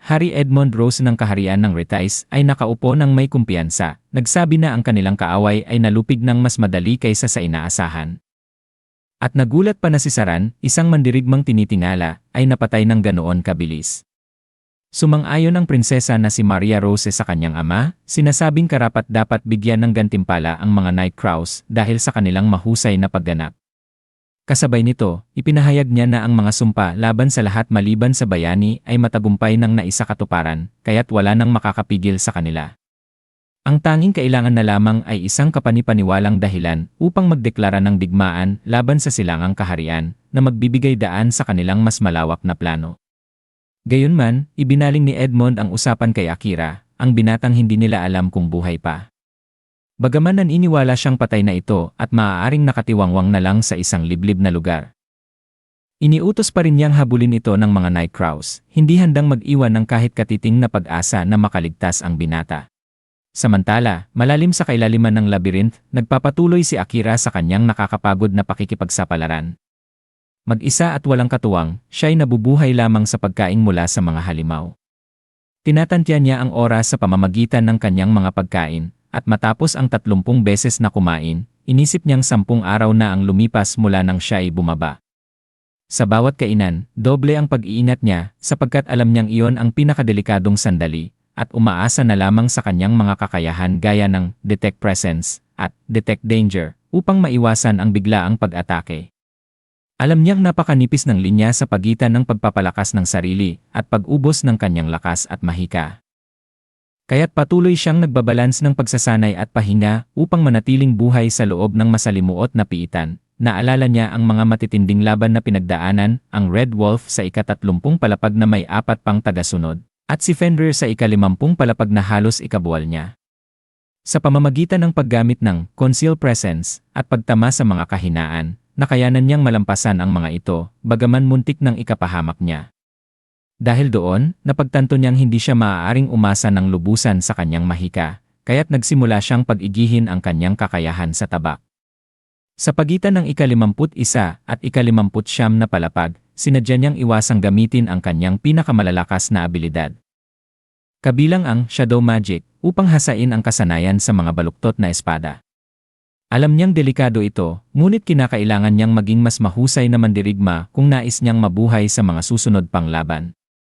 Hari Edmond Rose ng kaharian ng Rethys ay nakaupo ng may kumpiyansa. Nagsabi na ang kanilang kaaway ay nalupig ng mas madali kaysa sa inaasahan. At nagulat pa na si Saran, isang mandirigmang tinitingala, ay napatay ng ganoon kabilis. Sumang-ayon ang prinsesa na si Maria Rose sa kanyang ama, sinasabing karapat-dapat bigyan ng gantimpala ang mga Night Crows dahil sa kanilang mahusay na pagganap. Kasabay nito, ipinahayag niya na ang mga sumpa laban sa lahat maliban sa bayani ay matagumpay ng naisakatuparan, kaya't wala nang makakapigil sa kanila. Ang tanging kailangan na lamang ay isang kapanipaniwalang dahilan upang magdeklara ng digmaan laban sa silangang kaharian na magbibigay daan sa kanilang mas malawak na plano. Gayunman, ibinaling ni Edmond ang usapan kay Akira, ang binatang hindi nila alam kung buhay pa. Bagaman naniniwala siyang patay na ito at maaaring nakatiwangwang na lang sa isang liblib na lugar. Iniutos pa rin niyang habulin ito ng mga Night Crows, hindi handang mag-iwan ng kahit katiting na pag-asa na makaligtas ang binata. Samantala, malalim sa kailaliman ng labyrinth, nagpapatuloy si Akira sa kanyang nakakapagod na pakikipagsapalaran. Mag-isa at walang katuwang, siya'y nabubuhay lamang sa pagkain mula sa mga halimaw. Tinatantya niya ang oras sa pamamagitan ng kanyang mga pagkain, at matapos ang 30 beses na kumain, inisip niyang 10 araw na ang lumipas mula nang siya ay bumaba. Sa bawat kainan, doble ang pag-iingat niya sapagkat alam niyang iyon ang pinakadelikadong sandali at umaasa na lamang sa kanyang mga kakayahan gaya ng detect presence at detect danger upang maiwasan ang biglaang pag-atake. Alam niyang napakanipis ng linya sa pagitan ng pagpapalakas ng sarili at pag-ubos ng kanyang lakas at mahika. Kaya't patuloy siyang nagbabalans ng pagsasanay at pahinga upang manatiling buhay sa loob ng masalimuot na piitan. Naalala niya ang mga matitinding laban na pinagdaanan, ang Red Wolf sa ika-30 palapag na may 4 pang tagasunod, at si Fenrir sa ika-50 palapag na halos ikabuwal niya. Sa pamamagitan ng paggamit ng Conceal Presence at pagtama sa mga kahinaan, nakayanan niyang malampasan ang mga ito, bagaman muntik ng ikapahamak niya. Dahil doon, napagtanto niyang hindi siya maaaring umasa ng lubusan sa kanyang mahika, kaya't nagsimula siyang pag-igihin ang kanyang kakayahan sa tabak. Sa pagitan ng ika-51 at ika-59 na palapag, sinadya niyang iwasang gamitin ang kanyang pinakamalalakas na abilidad. Kabilang ang Shadow Magic upang hasain ang kasanayan sa mga baluktot na espada. Alam niyang delikado ito, ngunit kinakailangan niyang maging mas mahusay na mandirigma kung nais niyang mabuhay sa mga susunod pang laban.